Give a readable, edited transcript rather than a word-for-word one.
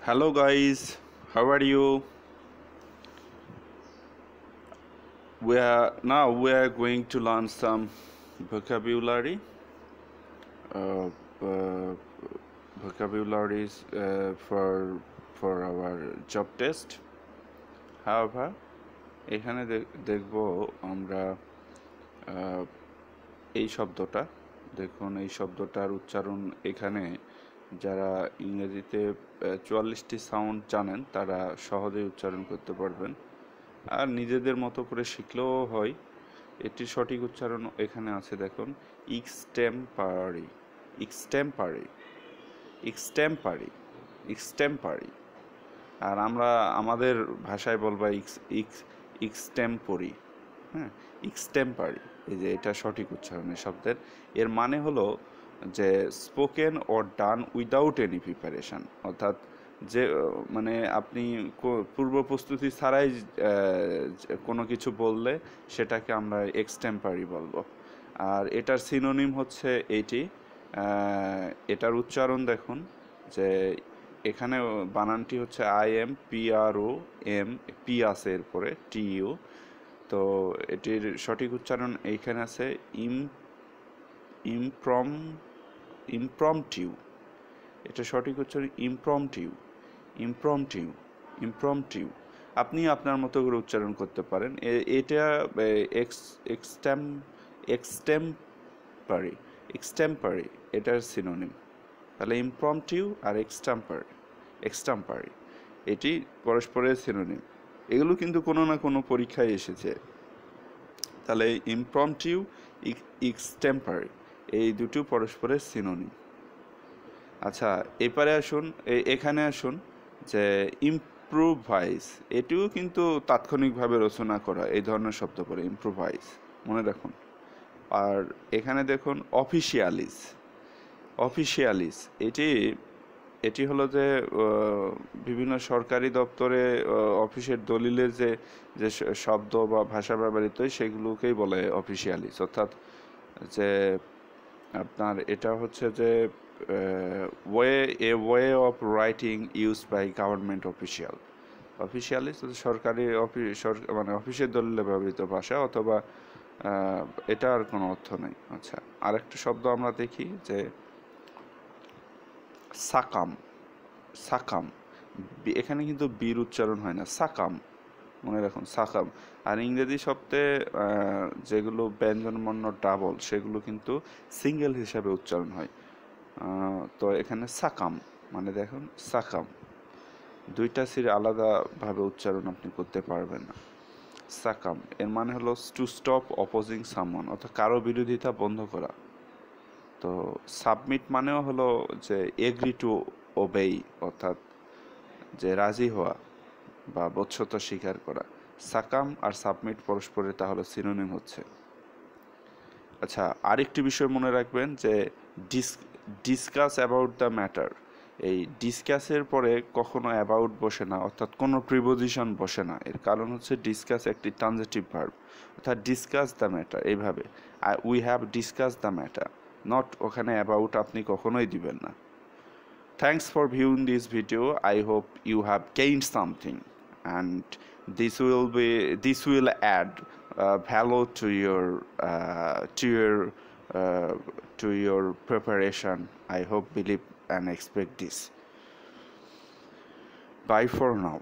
Hello guys, how are you? We are going to learn some vocabulary. Uh, uh, Vocabularies for our job test. However, এখানে দেখব আমরা এই শব্দটা দেখুন এই শব্দটার উচ্চারণ এখানে যারা ইংরেজিতে 44টি সাউন্ড জানেন তারা সহজেই উচ্চারণ করতে পারবেন আর নিজেদের মতো করে শিখলেও হয়। এটির সঠিক উচ্চারণ এখানে আছে দেখুন এক্সটেম্পোরারি এক্সটেম্পোরারি এক্সটেম্পোরারি এক্সটেম্পোরারি আর আমরা আমাদের ভাষায় বলবো এক্সটেম্পোরি। হ্যাঁ, এক্সটেম্পোরারি, এই যে এটা সঠিক উচ্চারণ এই শব্দের। এর মানে হলো যে spoken or done without any preparation, অর্থাৎ যে মানে আপনি পূর্ব প্রস্তুতি ছাড়াই কোনো কিছু বললে সেটাকে আমরা এক্সটেম্পোরারি বলবো। আর এটার সিনোনিম হচ্ছে এইটি। এটার উচ্চারণ দেখুন যে এখানে বানানটি হচ্ছে IMPROM, পি আছে এরপরে TU। তো এটির সঠিক উচ্চারণ এইখানে আছে ইমপ্রম্পটিউ। এটা সঠিক উচ্চারণ ইমপ্রম্পটিউ ইমপ্রম্পটিউ ইমপ্রম্পটিউ। আপনি আপনার মতো করে উচ্চারণ করতে পারেন। এটা এক্সটেম্পোরারি এক্সটেম্পোরারি এটার সিনোনিম। তাহলে ইমপ্রম্পটিউ আর এক্সটেম্পোরারি এটি পরস্পরের সিনোনিম। এগুলো কিন্তু কোনো না কোনো পরীক্ষায় এসেছে। তাহলে ইমপ্রম্পটিউ এক্সটেম্পোরারি এই দুটো পরস্পরের সিনোনিম। আচ্ছা, এবারে আসুন, এখানে আসুন যে ইম্প্রোভাইজ, এটিও কিন্তু তাৎক্ষণিকভাবে রচনা করা এই ধরনের শব্দ করে ইম্প্রোভাইজ, মনে রাখুন। আর এখানে দেখুন অফিসিয়ালিস, এটি হলো যে বিভিন্ন সরকারি দপ্তরে অফিসের দলিলে যে যে শব্দ বা ভাষা ব্যবহৃত হয় সেগুলোকেই বলে অফিসিয়ালিস। অর্থাৎ যে আপনার এটা হচ্ছে যে way of writing use by government officials সরকারি মানে অফিসের দলিলে ব্যবহৃত ভাষা, অথবা এটার কোনো অর্থ নেই। আচ্ছা, আরেকটা শব্দ আমরা দেখি যে সাকাম। এখানে কিন্তু বীর উচ্চারণ হয় না, সাকাম, মনে রাখুন সাকাম। আর ইংরেজি শব্দে যেগুলো ব্যঞ্জনবর্ণ ডাবল সেগুলো কিন্তু সিঙ্গেল হিসাবে উচ্চারণ হয়। তো এখানে সাকাম মানে দেখুন সাকাম, দুইটা সির আলাদাভাবে উচ্চারণ আপনি করতে পারবেন না। সাকাম এর মানে হলো টু স্টপ অপোজিং সামওয়ান, অর্থাৎ কারো বিরোধিতা বন্ধ করা। তো সাবমিট মানেও হলো যে এগ্রি টু ওবেই, অর্থাৎ যে রাজি হওয়া বা বশ্যতা স্বীকার করা। সাকাম আর সাবমিট পরস্পরের তাহলে সিনোনিম হচ্ছে। আচ্ছা, আরেকটি বিষয় মনে রাখবেন যে ডিসকাস অ্যাবাউট দ্য ম্যাটার। এই ডিসকাসের পরে কখনো অ্যাবাউট বসে না, অর্থাৎ কোনো প্রিপোজিশন বসে না। এর কারণ হচ্ছে ডিসকাস একটি ট্রানজিটিভ ভার্ব, অর্থাৎ ডিসকাস দ্য ম্যাটার এইভাবে we have discuss the matter, not ওখানে অ্যাবাউট আপনি কখনোই দিবেন না। Thanks for viewing this video. I hope you have gained something, and this will add value to your preparation. I hope, believe, and expect this. Bye for now.